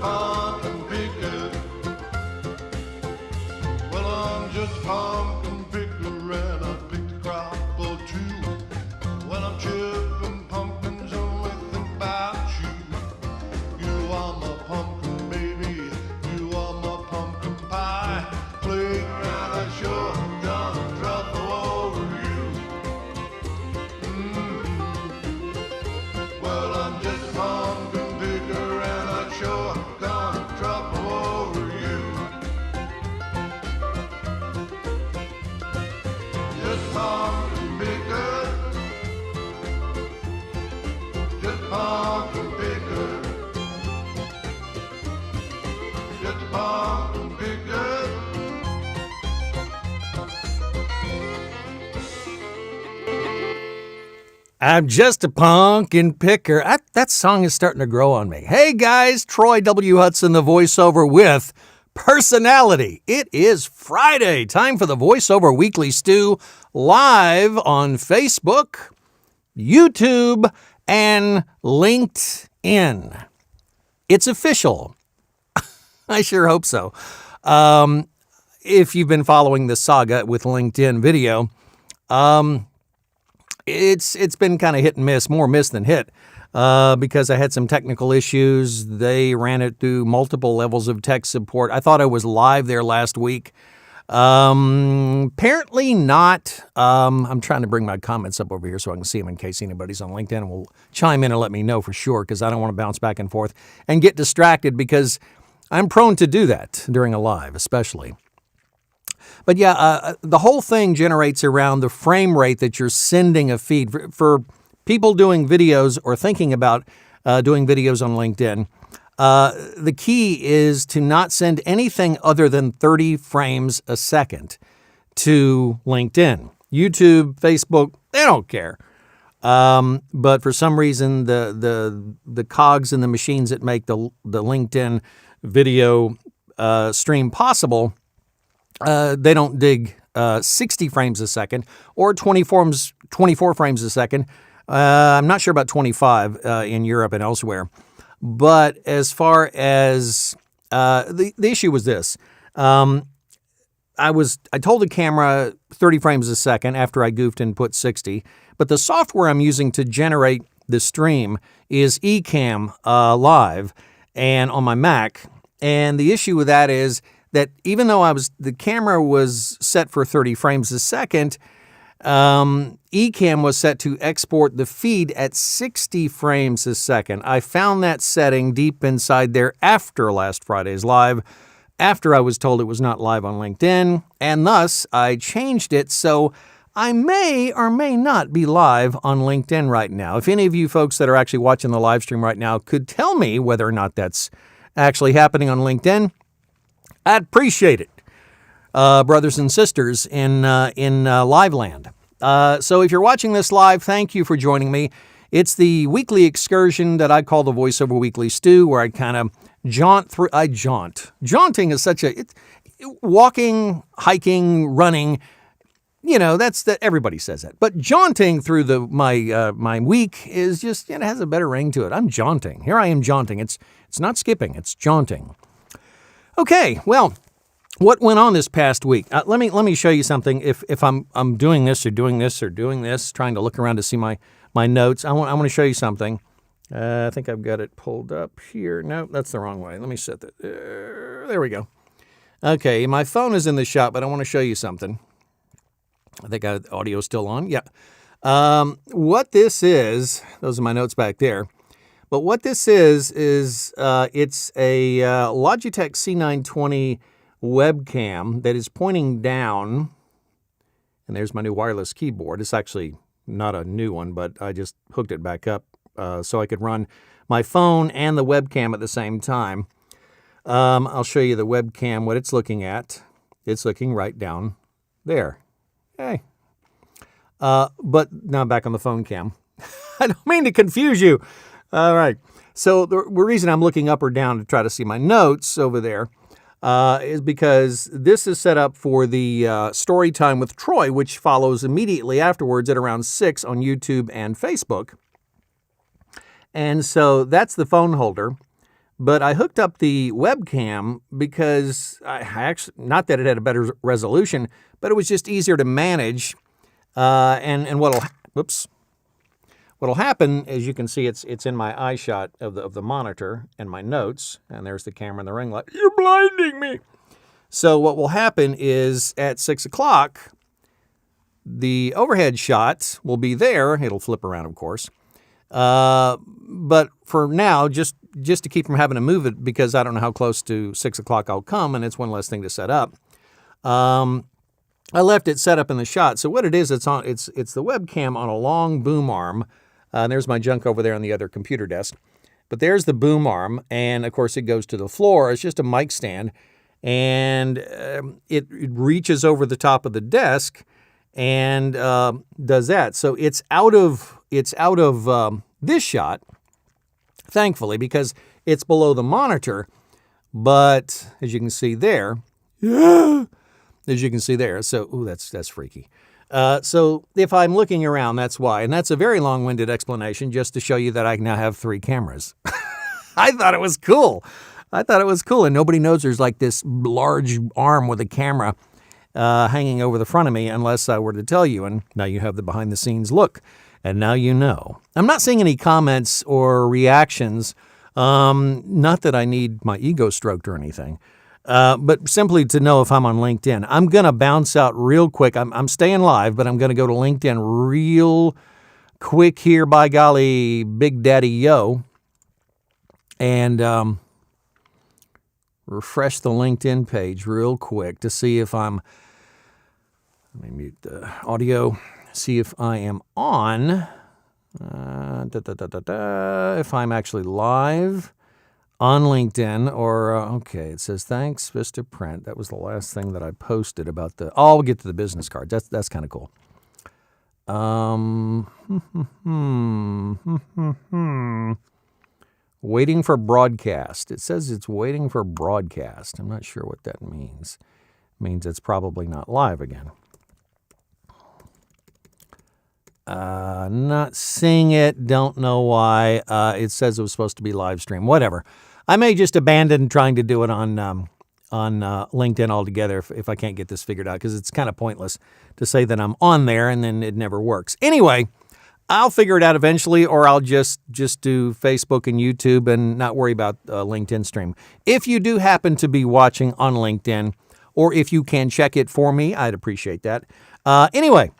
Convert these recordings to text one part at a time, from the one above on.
pumpkin picker. Well, I'm just a pumpkin picker and I picked a crop or two. When I'm chipping pumpkins, I only think about you. You are my pumpkin baby, you are my pumpkin pie. Playground, I sure done trouble over you. Well, I'm just a pumpkin picker and I sure done trouble over you. Just pumpkin picker, just pumpkin picker, just pumpkin picker. I'm just a pumpkin picker. That song is starting to grow on me. Hey guys, Troy W. Hudson, the voiceover with personality. It is Friday, time for the Voiceover Weekly Stew, live on Facebook, YouTube, and LinkedIn. It's official. I sure hope so. If you've been following the saga with LinkedIn video, it's been kind of hit and miss, more miss than hit, because I had some technical issues. They ran it through multiple levels of tech support. I thought I was live there last week. Apparently not. I'm trying to bring my comments up over here so I can see them in case anybody's on LinkedIn and will chime in and let me know for sure, because I don't want to bounce back and forth and get distracted, because I'm prone to do that during a live, especially. But yeah, the whole thing generates around the frame rate that you're sending a feed. For people doing videos or thinking about doing videos on LinkedIn, the key is to not send anything other than 30 frames a second to LinkedIn. YouTube, Facebook, they don't care. But for some reason, the cogs in the machines that make the LinkedIn video stream possible, they don't dig 60 frames a second or 24 frames a second. I'm not sure about 25 in Europe and elsewhere. But as far as the issue was this, I told the camera 30 frames a second after I goofed and put 60. But the software I'm using to generate the stream is Ecamm Live and on my Mac. And the issue with that is that even though the camera was set for 30 frames a second, Ecamm was set to export the feed at 60 frames a second. I found that setting deep inside there after last Friday's live, after I was told it was not live on LinkedIn, and thus I changed it so I may or may not be live on LinkedIn right now. If any of you folks that are actually watching the live stream right now could tell me whether or not that's actually happening on LinkedIn, I'd appreciate it, brothers and sisters in live land. So if you're watching this live, thank you for joining me. It's the weekly excursion that I call the Voiceover Weekly Stew, where I kind of jaunt through. Jaunting is such walking, hiking, running. You know, everybody says that. But jaunting through my week is just, it has a better ring to it. I'm jaunting. Here I am jaunting. It's not skipping. It's jaunting. Okay, well, what went on this past week? Let me show you something. If I'm doing this or doing this or doing this, trying to look around to see my notes, I want to show you something. I think I've got it pulled up here. No, that's the wrong way. Let me set that. There we go. Okay, my phone is in the shop, but I want to show you something. I think the audio is still on. Yeah. What this is, those are my notes back there. But what this is it's a Logitech C920 webcam that is pointing down. And there's my new wireless keyboard. It's actually not a new one, but I just hooked it back up so I could run my phone and the webcam at the same time. I'll show you the webcam, what it's looking at. It's looking right down there. Hey. But now back on the phone cam. I don't mean to confuse you. All right. So the reason I'm looking up or down to try to see my notes over there is because this is set up for the Story Time with Troy, which follows immediately afterwards at around 6 on YouTube and Facebook. And so that's the phone holder. but I hooked up the webcam because I actually, not that it had a better resolution, but it was just easier to manage. And what'll happen, as you can see, it's in my eye shot of the monitor and my notes, and there's the camera and the ring light. You're blinding me. So what will happen is at 6 o'clock, the overhead shot will be there. It'll flip around, of course. But for now, just to keep from having to move it, because I don't know how close to 6 o'clock I'll come, and it's one less thing to set up. I left it set up in the shot. So what it is, it's the webcam on a long boom arm. There's my junk over there on the other computer desk. But there's the boom arm, and of course it goes to the floor. It's just a mic stand, and it reaches over the top of the desk and does that. So it's out of this shot, thankfully, because it's below the monitor. But as you can see there, so ooh, that's freaky. So if I'm looking around, that's why. And that's a very long-winded explanation just to show you that I now have 3 cameras. I thought it was cool. And nobody knows there's like this large arm with a camera hanging over the front of me unless I were to tell you. And now you have the behind-the-scenes look. And now you know. I'm not seeing any comments or reactions. Not that I need my ego stroked or anything. But simply to know if I'm on LinkedIn. I'm going to bounce out real quick. I'm staying live, but I'm going to go to LinkedIn real quick here, by golly, Big Daddy Yo, and refresh the LinkedIn page real quick to see if let me mute the audio, see if I am on, if I'm actually live on LinkedIn, or, okay, it says, thanks, Vista Print. That was the last thing that I posted about we'll get to the business cards. That's kind of cool. Waiting for broadcast. It says it's waiting for broadcast. I'm not sure what that means. It means it's probably not live again. Not seeing it. Don't know why. It says it was supposed to be live stream. Whatever. I may just abandon trying to do it on LinkedIn altogether if I can't get this figured out, because it's kind of pointless to say that I'm on there and then it never works. Anyway, I'll figure it out eventually, or I'll just do Facebook and YouTube and not worry about LinkedIn stream. If you do happen to be watching on LinkedIn, or if you can check it for me, I'd appreciate that. Anyway.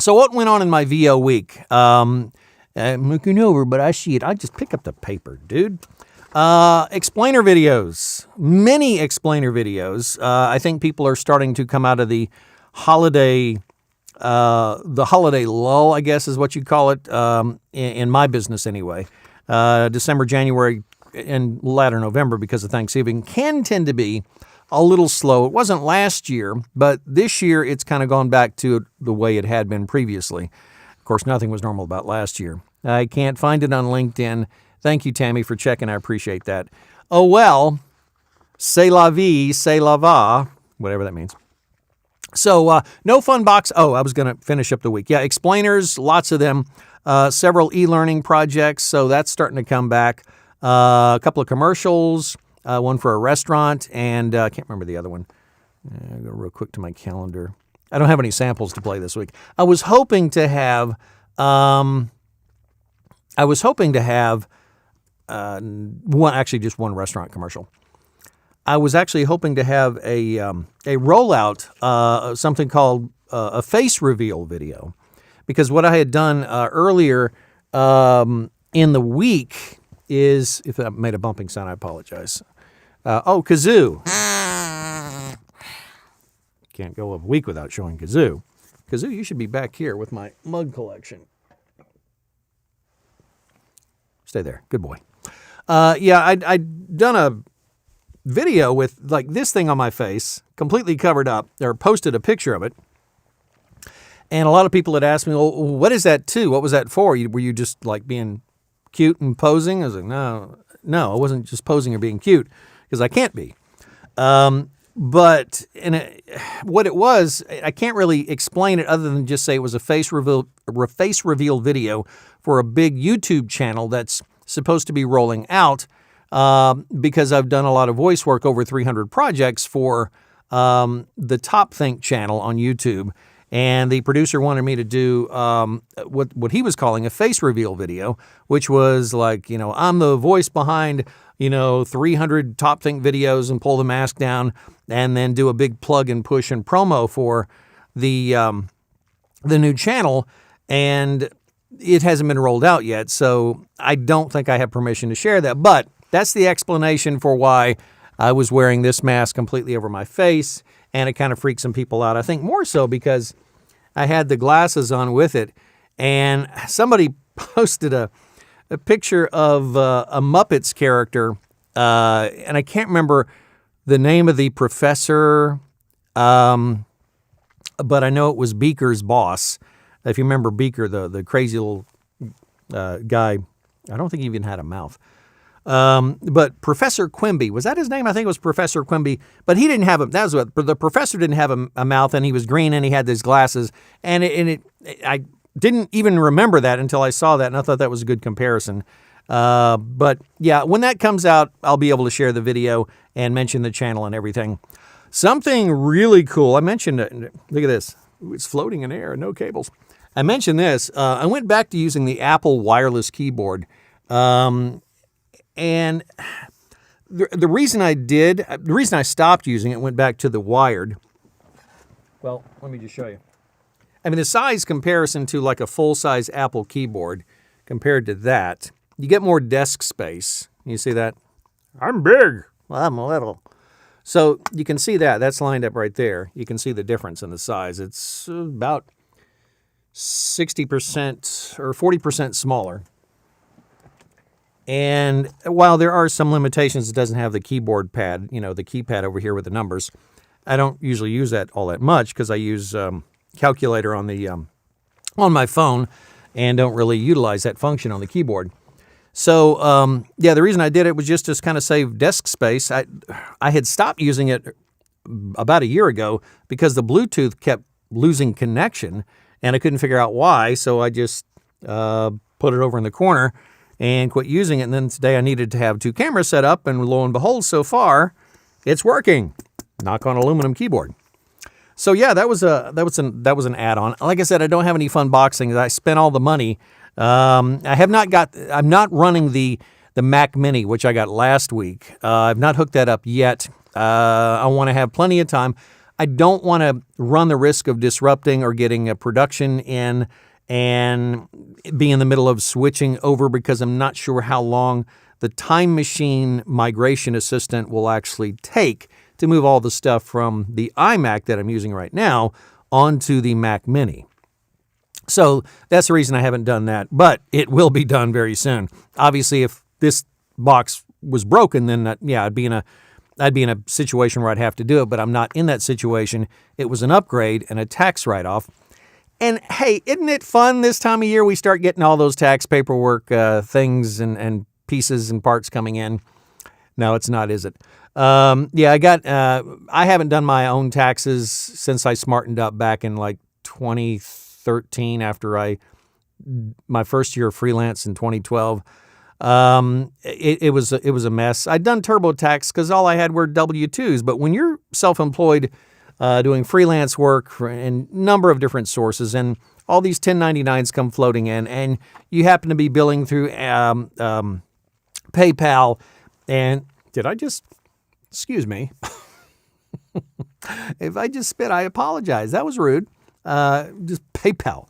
So what went on in my VO week? I'm looking over, but I see it. I just pick up the paper, dude. Explainer videos. Many explainer videos. I think people are starting to come out of the holiday lull, I guess is what you call it, in my business anyway. December, January, and latter November, because of Thanksgiving, can tend to be a little slow. It wasn't last year, but this year it's kind of gone back to the way it had been previously. Of course, nothing was normal about last year. I can't find it on LinkedIn. Thank you, Tammy, for checking. I appreciate that. Oh, well, c'est la vie, c'est la va, whatever that means. So, no fun box. Oh, I was going to finish up the week. Yeah, explainers, lots of them. Several e-learning projects, so that's starting to come back. A couple of commercials. One for a restaurant, and I can't remember the other one. I'll go real quick to my calendar. I don't have any samples to play this week. I was hoping to have one, just one restaurant commercial. I was actually hoping to have a rollout, something called a face reveal video, because what I had done earlier in the week is, if that made a bumping sound, I apologize. Kazoo. Can't go a week without showing Kazoo. Kazoo, you should be back here with my mug collection. Stay there. Good boy. I'd done a video with like this thing on my face, completely covered up, or posted a picture of it. And a lot of people had asked me, well, what is that to? What was that for? Were you just like being cute and posing? I was like, no, I wasn't just posing or being cute, because I can't be. What it was, I can't really explain it other than just say it was a face reveal video for a big YouTube channel that's supposed to be rolling out because I've done a lot of voice work, over 300 projects for the Top Think channel on YouTube. And the producer wanted me to do what he was calling a face reveal video, which was like, I'm the voice behind, 300 Top Think videos, and pull the mask down and then do a big plug and push and promo for the new channel. And it hasn't been rolled out yet, so I don't think I have permission to share that. But that's the explanation for why I was wearing this mask completely over my face, and it kind of freaked some people out. I think more so because I had the glasses on with it, and somebody posted a picture of a Muppets character, and I can't remember the name of the professor, but I know it was Beaker's boss. If you remember Beaker, the crazy little guy, I don't think he even had a mouth. But Professor Quimby, was that his name? I think it was Professor Quimby, but he didn't have the professor didn't have a mouth, and he was green, and he had these glasses, I didn't even remember that until I saw that, and I thought that was a good comparison. But yeah, when that comes out, I'll be able to share the video and mention the channel and everything. Something really cool. I mentioned it. Look at this. It's floating in air, no cables. I mentioned this. I went back to using the Apple wireless keyboard. And the reason I stopped using it, went back to the wired. Well, let me just show you. I mean, the size comparison to like a full-size Apple keyboard compared to that, you get more desk space. You see that? I'm big. Well, I'm little. So you can see that. That's lined up right there. You can see the difference in the size. It's about 60% or 40% smaller. And while there are some limitations, it doesn't have the keyboard pad, the keypad over here with the numbers. I don't usually use that all that much because I use calculator on the on my phone and don't really utilize that function on the keyboard. So, the reason I did it was just to kind of save desk space. I had stopped using it about a year ago because the Bluetooth kept losing connection, and I couldn't figure out why, so I just put it over in the corner and quit using it. And then today I needed to have two cameras set up, and lo and behold, so far, it's working. Knock on aluminum keyboard. So yeah, that was an add-on. Like I said, I don't have any fun boxing. I spent all the money. I'm not running the Mac Mini, which I got last week. I've not hooked that up yet. I want to have plenty of time. I don't want to run the risk of disrupting or getting a production in and be in the middle of switching over because I'm not sure how long the Time Machine Migration Assistant will actually take to move all the stuff from the iMac that I'm using right now onto the Mac Mini. So that's the reason I haven't done that, but it will be done very soon. Obviously, if this box was broken, then I'd be in a situation where I'd have to do it, but I'm not in that situation. It was an upgrade and a tax write-off. And hey, isn't it fun this time of year we start getting all those tax paperwork things and pieces and parts coming in? No, it's not, is it? I haven't done my own taxes since I smartened up back in like 2013 after my first year of freelance in 2012. It was a mess. I'd done TurboTax because all I had were W-2s, but when you're self-employed doing freelance work in a number of different sources and all these 1099s come floating in and you happen to be billing through PayPal and excuse me. If I just spit, I apologize. That was rude. Just PayPal.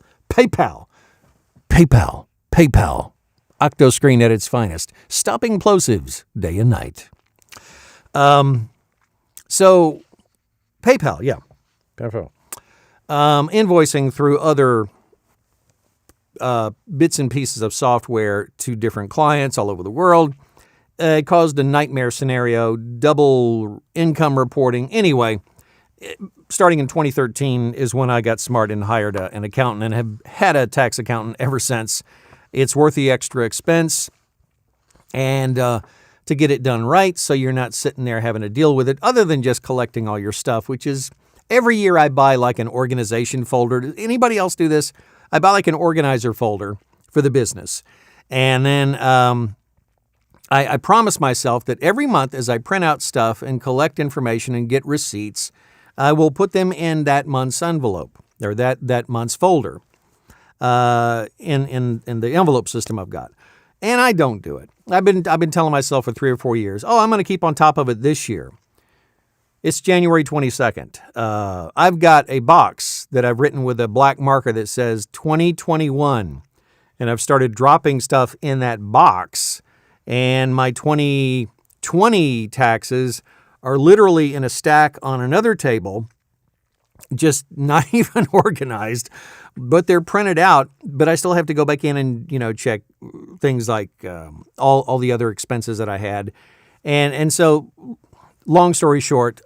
Octoscreen at its finest. Stopping plosives day and night. So PayPal, yeah. PayPal. Invoicing through other bits and pieces of software to different clients all over the world. It caused a nightmare scenario, double income reporting. Anyway, starting in 2013 is when I got smart and hired an accountant and have had a tax accountant ever since. It's worth the extra expense and to get it done right so you're not sitting there having to deal with it other than just collecting all your stuff, which is every year I buy like an organization folder. Does anybody else do this? I buy like an organizer folder for the business. And then I promise myself that every month as I print out stuff and collect information and get receipts, I will put them in that month's envelope or that month's folder in the envelope system I've got. And I don't do it. I've been telling myself for 3 or 4 years, I'm going to keep on top of it this year. It's January 22nd. I've got a box that I've written with a black marker that says 2021. And I've started dropping stuff in that box. And my 2020 taxes are literally in a stack on another table, just not even organized, but they're printed out. But I still have to go back in and, check things like all the other expenses that I had. And so, long story short,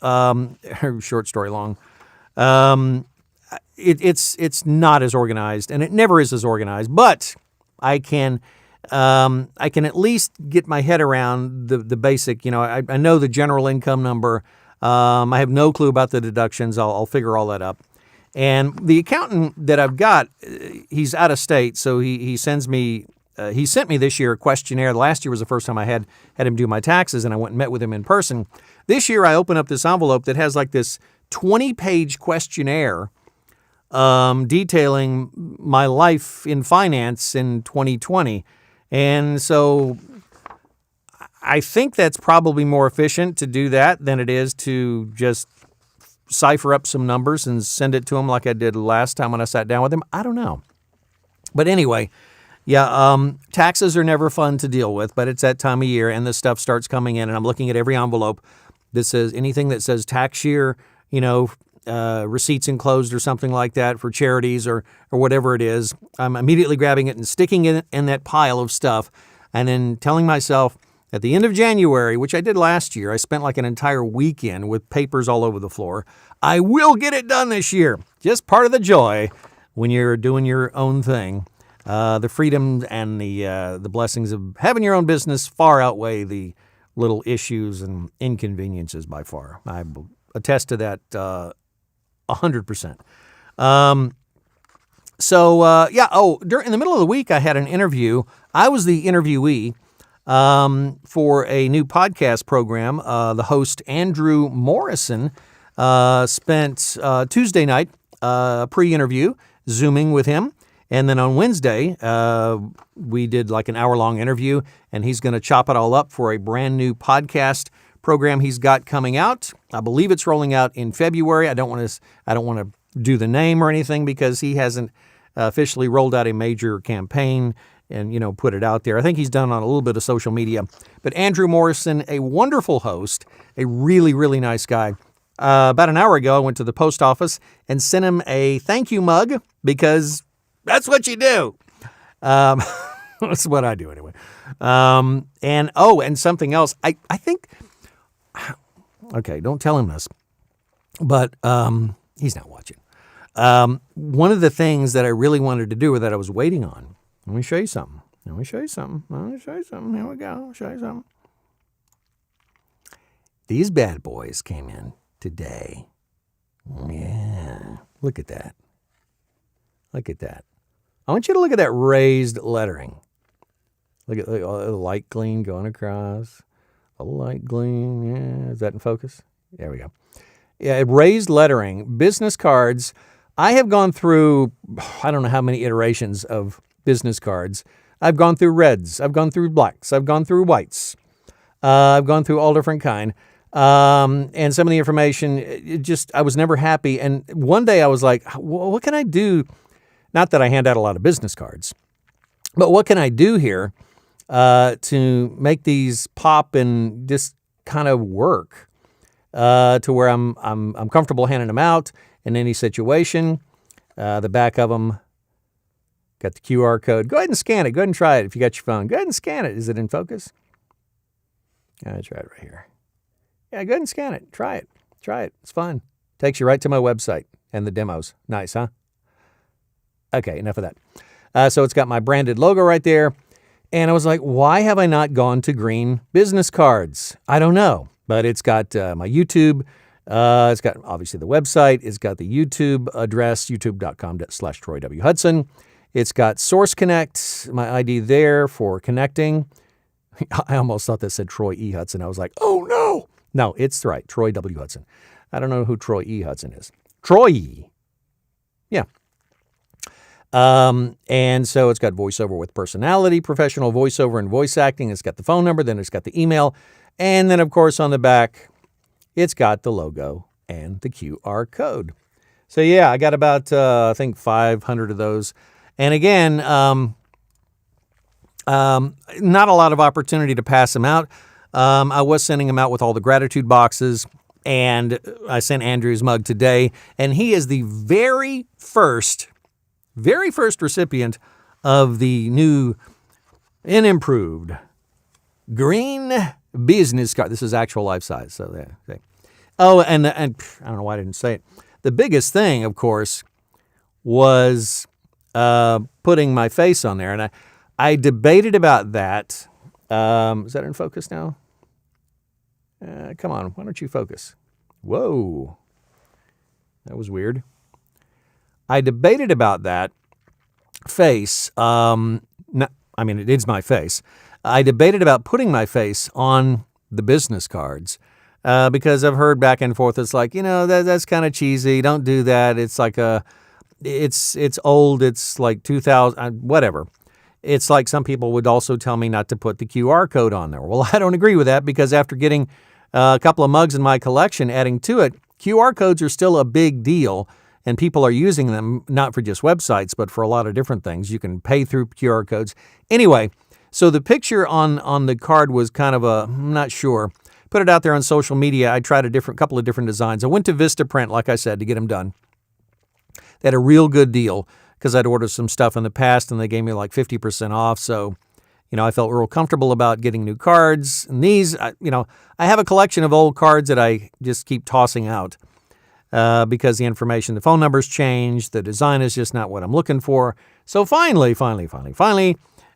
short story long, it's not as organized, and it never is as organized, but I can at least get my head around the basic. I know the general income number. I have no clue about the deductions. I'll figure all that up. And the accountant that I've got, he's out of state, so he sends me. He sent me this year a questionnaire. Last year was the first time I had him do my taxes, and I went and met with him in person. This year, I open up this envelope that has like this 20-page questionnaire detailing my life in finance in 2020. And so I think that's probably more efficient to do that than it is to just cipher up some numbers and send it to him like I did last time when I sat down with him. I don't know. But anyway, yeah, taxes are never fun to deal with, but it's that time of year and this stuff starts coming in, and I'm looking at every envelope that says anything that says tax year, receipts enclosed or something like that for charities or whatever it is. I'm immediately grabbing it and sticking it in that pile of stuff and then telling myself at the end of January, which I did last year, I spent like an entire weekend with papers all over the floor. I will get it done this year. Just part of the joy when you're doing your own thing. The freedom and the blessings of having your own business far outweigh the little issues and inconveniences by far. I attest to that 100%. In the middle of the week, I had an interview. I was the interviewee for a new podcast program. The host, Andrew Morrison, spent Tuesday night pre-interview, Zooming with him. And then on Wednesday, we did like an hour-long interview, and he's going to chop it all up for a brand new podcast program he's got coming out. I believe it's rolling out in February. I don't want to do the name or anything because he hasn't officially rolled out a major campaign and put it out there. I think he's done on a little bit of social media. But Andrew Morrison, a wonderful host, a really, really nice guy. About an hour ago, I went to the post office and sent him a thank you mug because that's what you do. That's what I do anyway. And something else. I think, okay, don't tell him this, but he's not watching. One of the things that I really wanted to do or that I was waiting on, let me show you something. Here we go. I'll show you something. These bad boys came in today. Yeah, look at that. I want you to look at that raised lettering. Look at the light gleam going across. A light gleam. Yeah, is that in focus? There we go. Yeah, raised lettering, business cards. I have gone through, I don't know how many iterations of business cards. I've gone through reds. I've gone through blacks. I've gone through whites. I've gone through all different kind. And some of the information, I was never happy. And one day I was like, well, what can I do? Not that I hand out a lot of business cards, but what can I do here to make these pop and just kind of work to where I'm comfortable handing them out in any situation. The back of them got the QR code. Go ahead and scan it. Go ahead and try it if you got your phone. Go ahead and scan it. Is it in focus? Yeah, try it right here. Yeah, go ahead and scan it. Try it. It's fun. Takes you right to my website and the demos. Nice, huh? Okay, enough of that. So it's got my branded logo right there. And I was like, why have I not gone to green business cards? I don't know. But it's got my YouTube. It's got, obviously, the website. It's got the YouTube address, youtube.com/Troy W. Hudson. It's got Source Connect, my ID there for connecting. I almost thought that said Troy E. Hudson. I was like, oh no. No, it's right. Troy W. Hudson. I don't know who Troy E. Hudson is. Troy E. Yeah. And so it's got voiceover with personality, professional voiceover and voice acting. It's got the phone number, then it's got the email. And then, of course, on the back, it's got the logo and the QR code. So, yeah, I got about, I think, 500 of those. And again, not a lot of opportunity to pass them out. I was sending them out with all the gratitude boxes, and I sent Andrew's mug today, and he is the very first recipient of the new and improved green business card. This is actual life size. So there. Okay. Oh, and I don't know why I didn't say it. The biggest thing, of course, was putting my face on there, and I debated about that. Is that in focus now? Come on, why don't you focus? Whoa, that was weird. I debated about that face. It is my face. I debated about putting my face on the business cards because I've heard back and forth. It's like, that's kind of cheesy. Don't do that. It's like it's old. It's like 2000, whatever. It's like some people would also tell me not to put the QR code on there. Well, I don't agree with that because after getting a couple of mugs in my collection, adding to it, QR codes are still a big deal, and people are using them not for just websites, but for a lot of different things. You can pay through QR codes. Anyway, so the picture on the card was kind of I'm not sure. Put it out there on social media. I tried couple of different designs. I went to Vistaprint, like I said, to get them done. They had a real good deal because I'd ordered some stuff in the past, and they gave me like 50% off. So, I felt real comfortable about getting new cards. And these, I have a collection of old cards that I just keep tossing out because the information, the phone numbers changed. The design is just not what I'm looking for. So finally,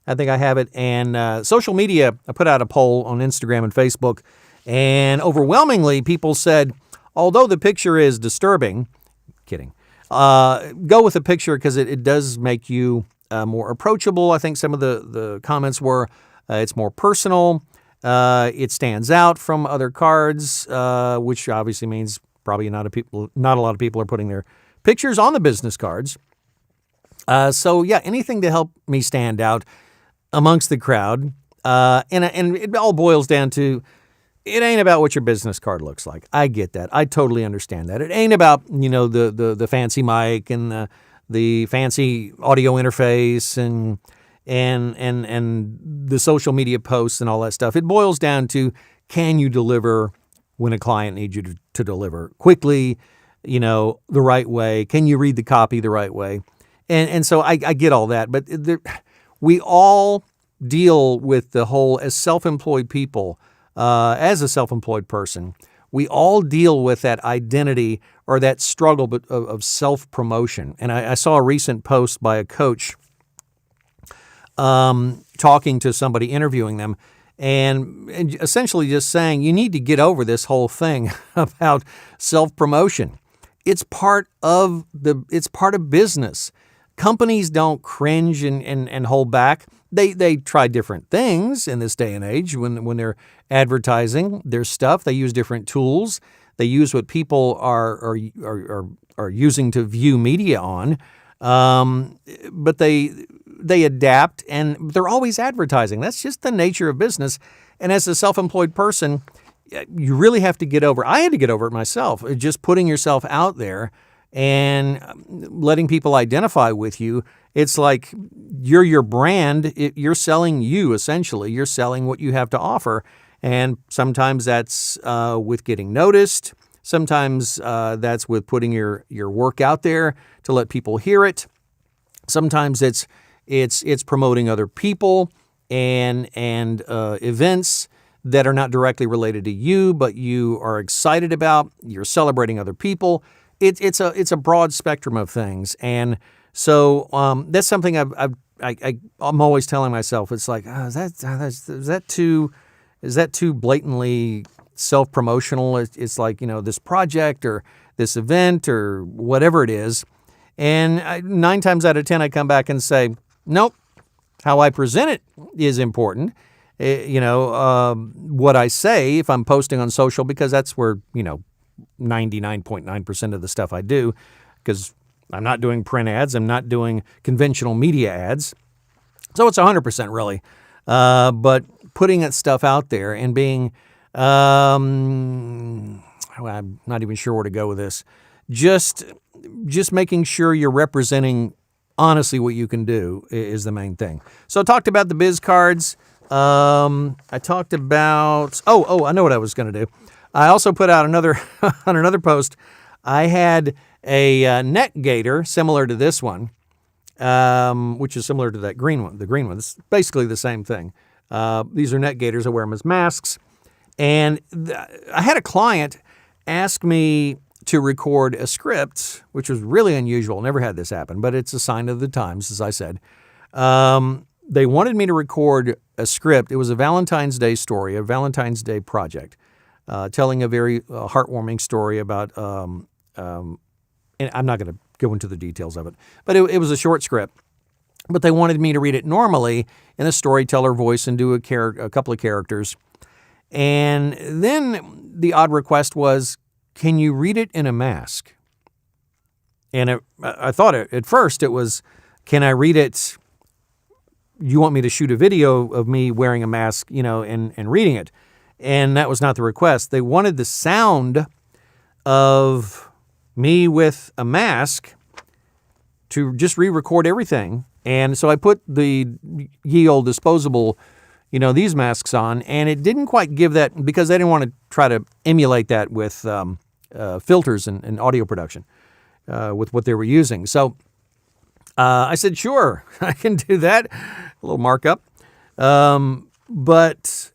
I think I have it. And social media, I put out a poll on Instagram and Facebook, and overwhelmingly people said, although the picture is disturbing, kidding, go with the picture because it does make you more approachable. I think some of the comments were it's more personal. It stands out from other cards, which obviously means probably not a lot of people are putting their pictures on the business cards. So yeah, anything to help me stand out amongst the crowd. And it all boils down to, it ain't about what your business card looks like. I get that. I totally understand that. It ain't about, the fancy mic and the fancy audio interface and the social media posts and all that stuff. It boils down to, can you deliver when a client needs you to deliver quickly, the right way? Can you read the copy the right way? And so I get all that, but we all deal with the whole, as self-employed people, as a self-employed person, we all deal with that identity or that struggle of self-promotion. And I saw a recent post by a coach talking to somebody, interviewing them, and essentially just saying, you need to get over this whole thing about self-promotion. It's part of business. Companies don't cringe and hold back. They try different things in this day and age when they're advertising their stuff. They use different tools. They use what people are using to view media on. But they adapt, and they're always advertising. That's just the nature of business. And as a self-employed person, you really have to get over. I had to get over it myself. Just putting yourself out there and letting people identify with you. It's like you're your brand. You're selling you, essentially. You're selling what you have to offer. And sometimes that's with getting noticed. Sometimes that's with putting your work out there to let people hear it. Sometimes it's promoting other people and events that are not directly related to you, but you are excited about. You're celebrating other people. It's a broad spectrum of things, and so that's something I'm always telling myself. It's like, is that too blatantly self-promotional? It's like, this project or this event or whatever it is, and 9 times out of 10 I come back and say, nope. How I present it is important, what I say if I'm posting on social, because that's where, 99.9% of the stuff I do, because I'm not doing print ads. I'm not doing conventional media ads. So it's 100% really. But putting that stuff out there and being, I'm not even sure where to go with this. Just making sure you're representing honestly what you can do is the main thing. So I talked about the biz cards. I talked about, I know what I was going to do. I also put out on another post, I had a neck gaiter similar to this one, which is similar to that green one. The green one, it's basically the same thing. These are neck gaiters. I wear them as masks. And I had a client ask me to record a script, which was really unusual. Never had this happen, but it's a sign of the times, as I said. They wanted me to record a script. It was a Valentine's Day story, a Valentine's Day project, telling a very heartwarming story about, and I'm not going to go into the details of it, but it was a short script. But they wanted me to read it normally in a storyteller voice and do a couple of characters. And then the odd request was, can you read it in a mask? And I thought at first it was, can I read it? You want me to shoot a video of me wearing a mask, and reading it. And that was not the request. They wanted the sound of me with a mask to just re-record everything. And so I put the ye old disposable, these masks on, and it didn't quite give that, because they didn't want to try to emulate that with filters and audio production with what they were using. So I said, sure, I can do that. A little markup. But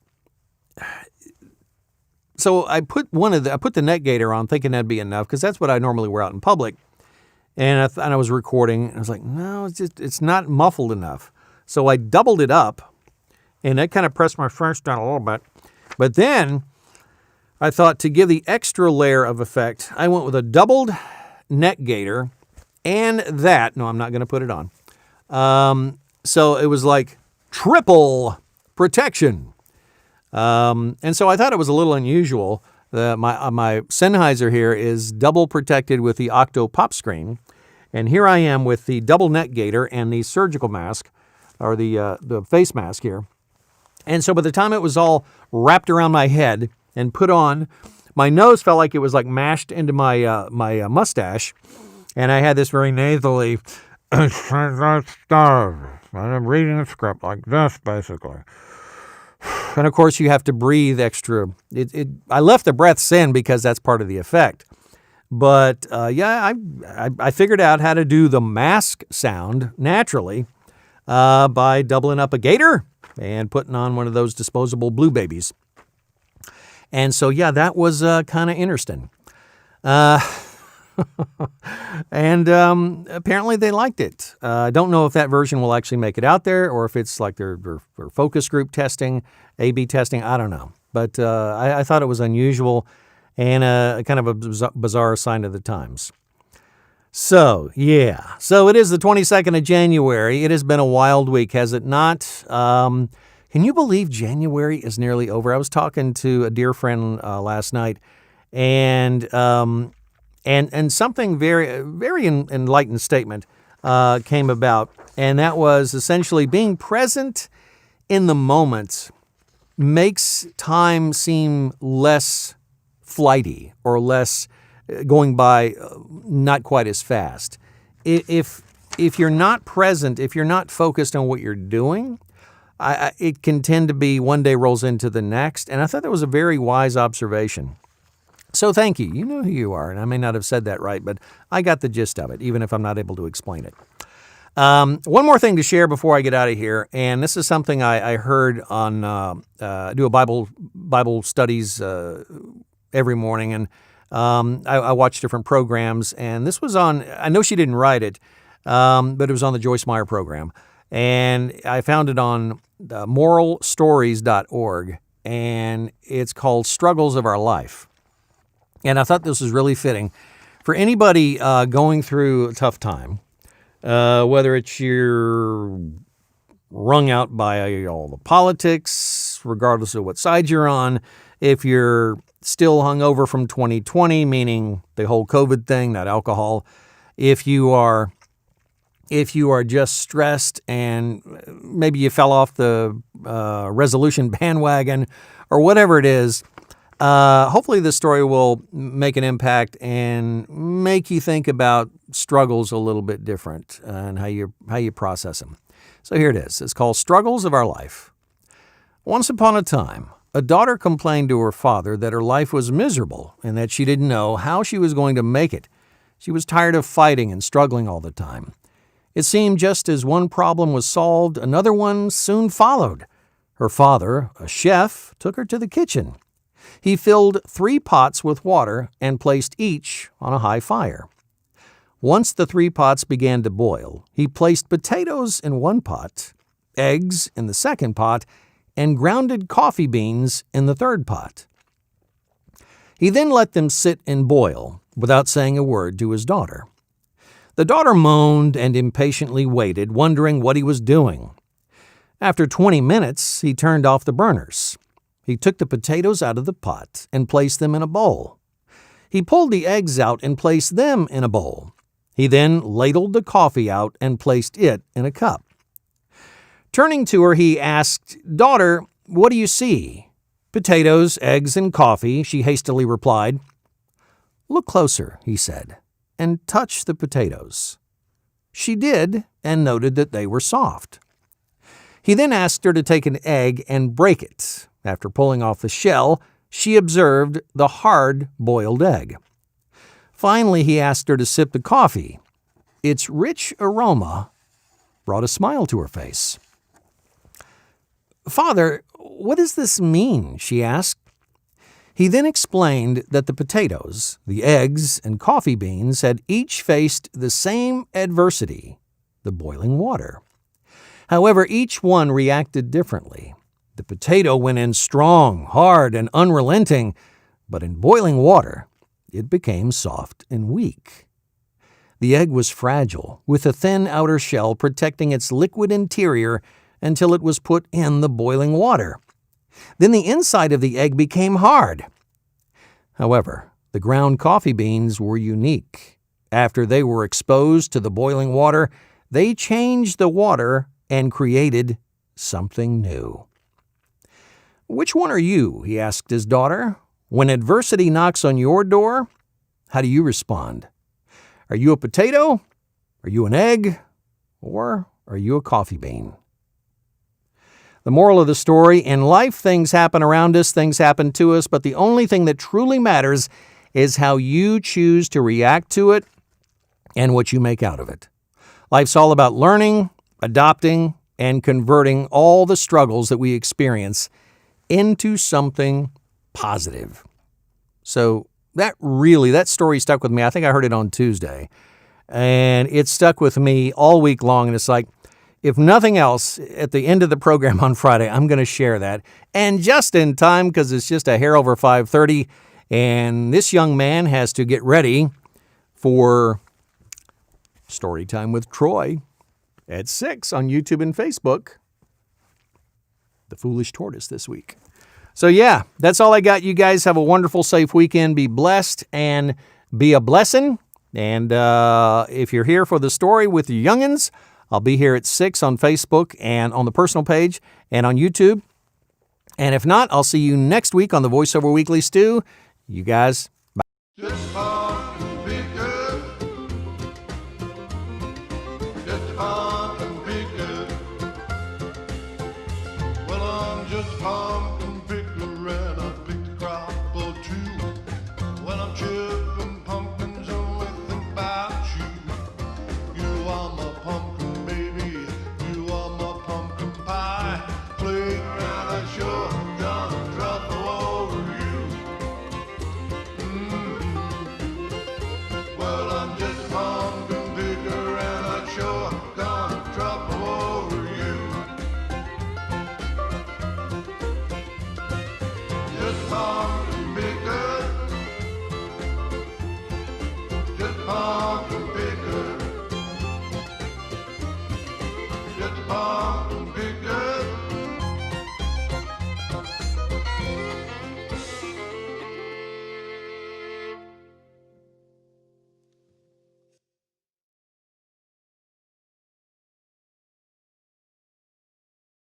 so I put the neck gaiter on thinking that'd be enough, because that's what I normally wear out in public. And I was recording, and I was like, no, it's not muffled enough. So I doubled it up, and that kind of pressed my French down a little bit. But then I thought, to give the extra layer of effect, I went with a doubled neck gaiter, and no, I'm not going to put it on. So it was like triple protection. And so I thought it was a little unusual. My Sennheiser here is double protected with the Octo Pop Screen, and here I am with the double neck gaiter and the surgical mask, or the face mask here. And so by the time it was all wrapped around my head and put on, my nose felt like it was like mashed into my mustache, and I had this very nasally, I'm reading a script like this, basically. And of course, you have to breathe extra. I left the breaths in because that's part of the effect. But I figured out how to do the mask sound naturally by doubling up a gaiter and putting on one of those disposable blue babies. And so, that was kind of interesting. And apparently they liked it. I don't know if that version will actually make it out there, or if it's like their focus group testing, A/B testing. I don't know. But I thought it was unusual and kind of a bizarre sign of the times. So it is the 22nd of January. It has been a wild week, has it not? Can you believe January is nearly over? I was talking to a dear friend last night, and something very, very enlightened statement came about, and that was essentially being present in the moment makes time seem less flighty, or less going by not quite as fast. If you're not present, if you're not focused on what you're doing, it can tend to be one day rolls into the next, and I thought that was a very wise observation. So thank you. You know who you are, and I may not have said that right, but I got the gist of it, even if I'm not able to explain it. One more thing to share before I get out of here, and this is something I heard on I do a Bible studies every morning, and I watch different programs, and this was on, I know she didn't write it, but it was on the Joyce Meyer program, and I found it on moralstories.org, and it's called Struggles of Our Life. And I thought this was really fitting for anybody going through a tough time, whether it's you're wrung out by all the politics, regardless of what side you're on. If you're still hungover from 2020, meaning the whole COVID thing, not alcohol. If you are just stressed and maybe you fell off the resolution bandwagon or whatever it is, hopefully this story will make an impact and make you think about struggles a little bit different and how you process them. So here it is. It's called Struggles of Our Life. Once upon a time, a daughter complained to her father that her life was miserable and that she didn't know how she was going to make it. She was tired of fighting and struggling all the time. It seemed just as one problem was solved, another one soon followed. Her father, a chef, took her to the kitchen. He filled 3 pots with water and placed each on a high fire. Once the 3 pots began to boil, he placed potatoes in one pot, eggs in the second pot, and grounded coffee beans in the third pot. He then let them sit and boil without saying a word to his daughter. The daughter moaned and impatiently waited, wondering what he was doing. After 20 minutes, he turned off the burners. He took the potatoes out of the pot and placed them in a bowl. He pulled the eggs out and placed them in a bowl. He then ladled the coffee out and placed it in a cup. Turning to her, he asked, "Daughter, what do you see?" "Potatoes, eggs, and coffee," she hastily replied. "Look closer," he said, "and touch the potatoes." She did and noted that they were soft. He then asked her to take an egg and break it. After pulling off the shell, she observed the hard-boiled egg. Finally, he asked her to sip the coffee. Its rich aroma brought a smile to her face. "Father, what does this mean?" she asked. He then explained that the potatoes, the eggs, and coffee beans had each faced the same adversity, the boiling water. However, each one reacted differently. The potato went in strong, hard, and unrelenting, but in boiling water, it became soft and weak. The egg was fragile, with a thin outer shell protecting its liquid interior until it was put in the boiling water. Then the inside of the egg became hard. However, the ground coffee beans were unique. After they were exposed to the boiling water, they changed the water and created something new. "Which one are you?" he asked his daughter. "When adversity knocks on your door, how do you respond? Are you a potato? Are you an egg? Or are you a coffee bean?" The moral of the story, in life, things happen around us, things happen to us, but the only thing that truly matters is how you choose to react to it and what you make out of it. Life's all about learning, adopting, and converting all the struggles that we experience into something positive. So that story stuck with me. I think I heard it on Tuesday, and it stuck with me all week long, and it's like, if nothing else, at the end of the program on Friday, I'm going to share that. And just in time, because it's just a hair over 5:30, and this young man has to get ready for Story Time with Troy at 6 on YouTube and Facebook. The Foolish Tortoise this week. So yeah, that's all I got. You guys have a wonderful, safe weekend. Be blessed and be a blessing. And if you're here for the story with the youngins, I'll be here at 6 on Facebook and on the personal page and on YouTube. And if not, I'll see you next week on the VoiceOver Weekly Stew. You guys, bye. Just